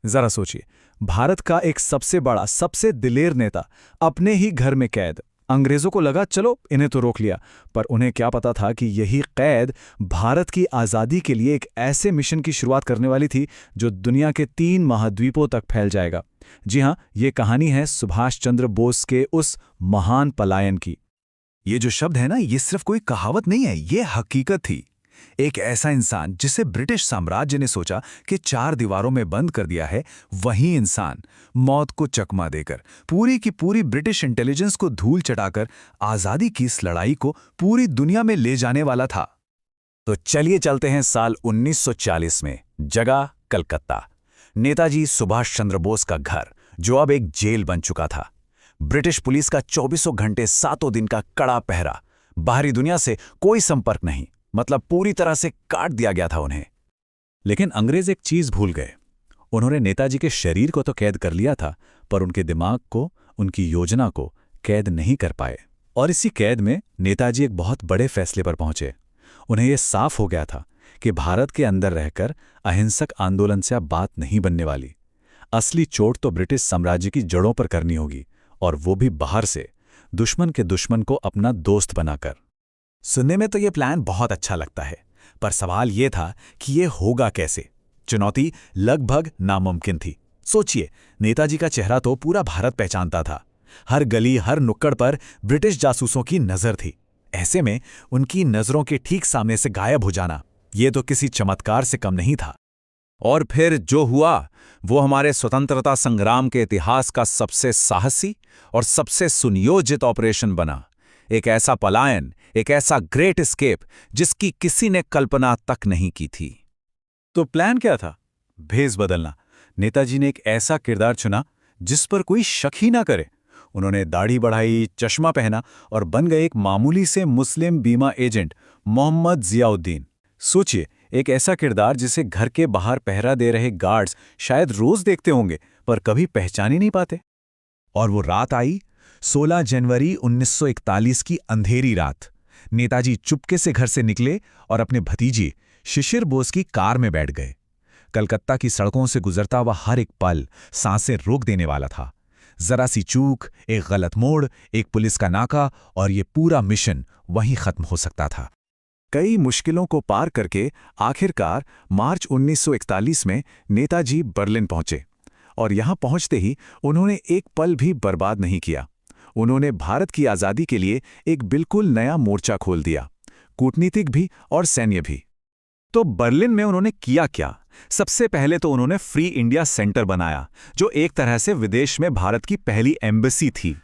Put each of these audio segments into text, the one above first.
जरा सोचिए, भारत का एक सबसे बड़ा, सबसे दिलेर नेता अपने ही घर में कैद। अंग्रेजों को लगा चलो इन्हें तो रोक लिया, पर उन्हें क्या पता था कि यही कैद भारत की आज़ादी के लिए एक ऐसे मिशन की शुरुआत करने वाली थी जो दुनिया के 3 महाद्वीपों तक फैल जाएगा। जी हाँ, ये कहानी है सुभाष चंद्र बोस के उस महान पलायन की। ये जो शब्द है ना, ये सिर्फ कोई कहावत नहीं है, ये हकीकत थी। एक ऐसा इंसान जिसे ब्रिटिश साम्राज्य ने सोचा कि 4 दीवारों में बंद कर दिया है, वही इंसान मौत को चकमा देकर, पूरी की पूरी ब्रिटिश इंटेलिजेंस को धूल चटाकर आज़ादी की इस लड़ाई को पूरी दुनिया में ले जाने वाला था। तो चलिए चलते हैं साल 1940 में, जगह कलकत्ता। नेताजी सुभाष चंद्र बोस का घर, जो अब एक जेल बन चुका था। ब्रिटिश पुलिस का 24 घंटे 7 दिन का कड़ा पहरा, बाहरी दुनिया से कोई संपर्क नहीं, मतलब पूरी तरह से काट दिया गया था उन्हें। लेकिन अंग्रेज एक चीज भूल गए। उन्होंने नेताजी के शरीर को तो कैद कर लिया था, पर उनके दिमाग को, उनकी योजना को कैद नहीं कर पाए। और इसी कैद में नेताजी एक बहुत बड़े फैसले पर पहुंचे। उन्हें यह साफ हो गया था कि भारत के अंदर रहकर अहिंसक आंदोलन से अब बात नहीं बनने वाली। असली चोट तो ब्रिटिश साम्राज्य की जड़ों पर करनी होगी, और वो भी बाहर से, दुश्मन के दुश्मन को अपना दोस्त बनाकर। सुनने में तो ये प्लान बहुत अच्छा लगता है, पर सवाल ये था कि ये होगा कैसे। चुनौती लगभग नामुमकिन थी। सोचिए, नेताजी का चेहरा तो पूरा भारत पहचानता था। हर गली, हर नुक्कड़ पर ब्रिटिश जासूसों की नज़र थी। ऐसे में उनकी नज़रों के ठीक सामने से गायब हो जाना, ये तो किसी चमत्कार से कम नहीं था। और फिर जो हुआ वो हमारे स्वतंत्रता संग्राम के इतिहास का सबसे साहसी और सबसे सुनियोजित ऑपरेशन बना। एक ऐसा पलायन, एक ऐसा ग्रेट एस्केप जिसकी किसी ने कल्पना तक नहीं की थी। तो प्लान क्या था? भेस बदलना। नेताजी ने एक ऐसा किरदार चुना जिस पर कोई शक ही ना करे। उन्होंने दाढ़ी बढ़ाई, चश्मा पहना और बन गए एक मामूली से मुस्लिम बीमा एजेंट, मोहम्मद जियाउद्दीन। सोचिए, एक ऐसा किरदार जिसे घर के बाहर पहरा दे रहे गार्ड्स शायद रोज देखते होंगे, पर कभी पहचान ही नहीं पाते। और वो रात आई, 16 जनवरी 1941 की अंधेरी रात। नेताजी चुपके से घर से निकले और अपने भतीजे शिशिर बोस की कार में बैठ गए। कलकत्ता की सड़कों से गुजरता हुआ हर एक पल सांसें रोक देने वाला था। जरा सी चूक, एक गलत मोड़, एक पुलिस का नाका, और ये पूरा मिशन वहीं खत्म हो सकता था। कई मुश्किलों को पार करके आखिरकार मार्च 1941 में नेताजी बर्लिन पहुंचे। और यहां पहुंचते ही उन्होंने एक पल भी बर्बाद नहीं किया। उन्होंने भारत की आज़ादी के लिए एक बिल्कुल नया मोर्चा खोल दिया, कूटनीतिक भी और सैन्य भी। तो बर्लिन में उन्होंने किया क्या? सबसे पहले तो उन्होंने फ्री इंडिया सेंटर बनाया, जो एक तरह से विदेश में भारत की पहली एम्बेसी थी।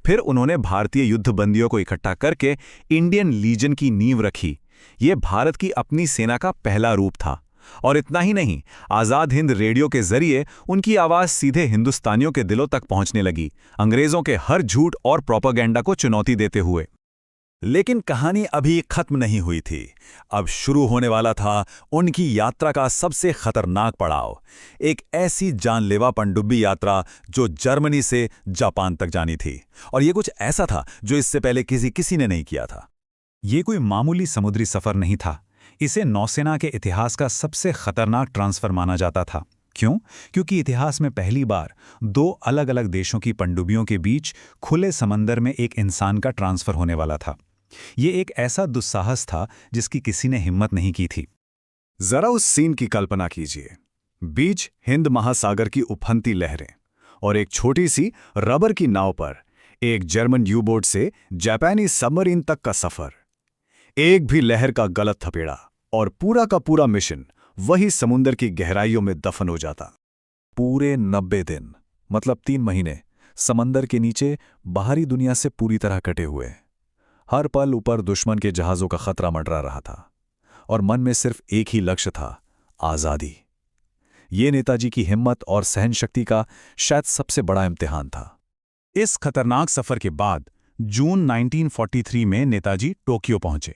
फिर उन्होंने भारतीय युद्धबंदियों को इकट्ठा करके इंडियन लीजन की नींव रखी। ये भारत की अपनी सेना का पहला रूप था। और इतना ही नहीं, आज़ाद हिंद रेडियो के जरिए उनकी आवाज़ सीधे हिंदुस्तानियों के दिलों तक पहुंचने लगी, अंग्रेज़ों के हर झूठ और प्रोपेगेंडा को चुनौती देते हुए। लेकिन कहानी अभी खत्म नहीं हुई थी। अब शुरू होने वाला था उनकी यात्रा का सबसे खतरनाक पड़ाव, एक ऐसी जानलेवा पनडुब्बी यात्रा जो जर्मनी से जापान तक जानी थी। और ये कुछ ऐसा था जो इससे पहले किसी ने नहीं किया था। ये कोई मामूली समुद्री सफर नहीं था। इसे नौसेना के इतिहास का सबसे खतरनाक ट्रांसफर माना जाता था। क्यों? क्योंकि इतिहास में पहली बार 2 अलग अलग देशों की पनडुब्बियों के बीच खुले समंदर में एक इंसान का ट्रांसफर होने वाला था। ये एक ऐसा दुस्साहस था जिसकी किसी ने हिम्मत नहीं की थी। जरा उस सीन की कल्पना कीजिए। बीच हिंद महासागर की उफनती लहरें और एक छोटी सी रबर की नाव पर एक जर्मन यू बोट से जापानी सबमरीन तक का सफर। एक भी लहर का गलत थपेड़ा और पूरा का पूरा मिशन वही समुंदर की गहराइयों में दफन हो जाता। पूरे 90 दिन, मतलब 3 महीने, समंदर के नीचे बाहरी दुनिया से पूरी तरह कटे हुए। हर पल ऊपर दुश्मन के जहाज़ों का खतरा मंडरा रहा था, और मन में सिर्फ एक ही लक्ष्य था, आज़ादी। ये नेताजी की हिम्मत और सहनशक्ति का शायद सबसे बड़ा इम्तिहान था। इस खतरनाक सफर के बाद जून 1943 में नेताजी टोक्यो पहुंचे,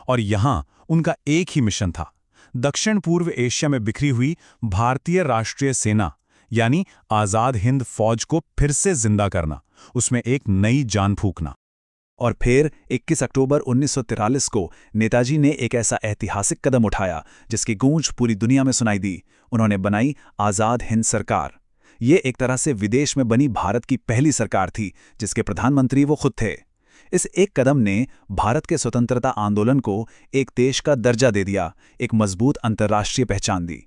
और यहां उनका एक ही मिशन था, दक्षिण पूर्व एशिया में बिखरी हुई भारतीय राष्ट्रीय सेना यानी आज़ाद हिंद फौज को फिर से जिंदा करना, उसमें एक नई जान फूंकना। और फिर 21 अक्टूबर 1943 को नेताजी ने एक ऐसा ऐतिहासिक कदम उठाया जिसकी गूंज पूरी दुनिया में सुनाई दी। उन्होंने बनाई आज़ाद हिंद सरकार। ये एक तरह से विदेश में बनी भारत की पहली सरकार थी जिसके प्रधानमंत्री वो खुद थे। इस एक कदम ने भारत के स्वतंत्रता आंदोलन को एक देश का दर्जा दे दिया, एक मजबूत अंतर्राष्ट्रीय पहचान दी।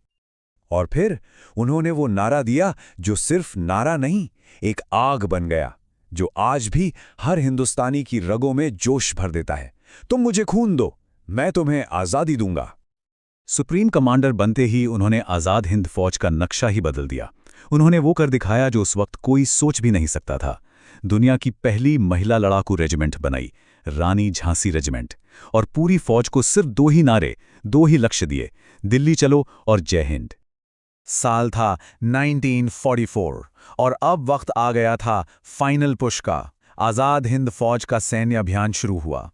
और फिर उन्होंने वो नारा दिया जो सिर्फ नारा नहीं, एक आग बन गया, जो आज भी हर हिंदुस्तानी की रगों में जोश भर देता है। तुम मुझे खून दो, मैं तुम्हें आज़ादी दूंगा। सुप्रीम कमांडर बनते ही उन्होंने आज़ाद हिंद फौज का नक्शा ही बदल दिया। उन्होंने वो कर दिखाया जो उस वक्त कोई सोच भी नहीं सकता था। दुनिया की पहली महिला लड़ाकू रेजिमेंट बनाई, रानी झांसी रेजिमेंट, और पूरी फौज को सिर्फ 2 ही नारे, 2 ही लक्ष्य दिए, दिल्ली चलो और जय हिंद। साल था 1944 और अब वक्त आ गया था फाइनल पुश का। आज़ाद हिंद फौज का सैन्य अभियान शुरू हुआ।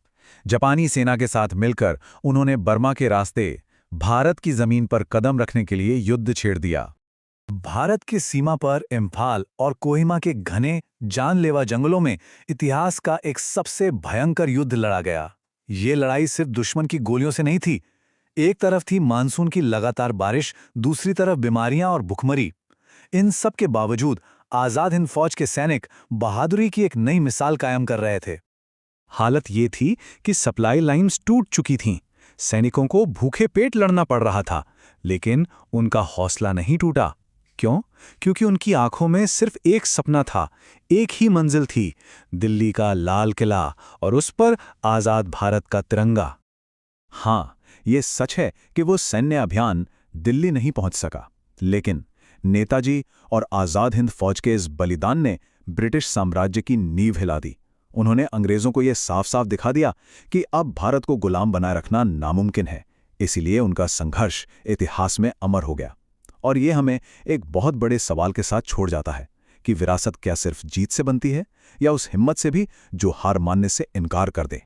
जापानी सेना के साथ मिलकर उन्होंने बर्मा के रास्ते भारत की जमीन पर कदम रखने के लिए युद्ध छेड़ दिया। भारत की सीमा पर इम्फाल और कोहिमा के घने जानलेवा जंगलों में इतिहास का एक सबसे भयंकर युद्ध लड़ा गया। ये लड़ाई सिर्फ दुश्मन की गोलियों से नहीं थी। एक तरफ थी मानसून की लगातार बारिश, दूसरी तरफ बीमारियां और भुखमरी। इन सब के बावजूद आज़ाद हिंद फौज के सैनिक बहादुरी की एक नई मिसाल कायम कर रहे थे। हालत ये थी कि सप्लाई लाइन्स टूट चुकी थीं। सैनिकों को भूखे पेट लड़ना पड़ रहा था, लेकिन उनका हौसला नहीं टूटा। क्यों? क्योंकि उनकी आंखों में सिर्फ एक सपना था, एक ही मंजिल थी, दिल्ली का लाल किला और उस पर आज़ाद भारत का तिरंगा। हाँ, ये सच है कि वो सैन्य अभियान दिल्ली नहीं पहुंच सका, लेकिन नेताजी और आज़ाद हिंद फौज के इस बलिदान ने ब्रिटिश साम्राज्य की नींव हिला दी। उन्होंने अंग्रेज़ों को यह साफ साफ दिखा दिया कि अब भारत को गुलाम बनाए रखना नामुमकिन है। इसीलिए उनका संघर्ष इतिहास में अमर हो गया। और ये हमें एक बहुत बड़े सवाल के साथ छोड़ जाता है कि विरासत क्या सिर्फ जीत से बनती है या उस हिम्मत से भी जो हार मानने से इनकार कर दे।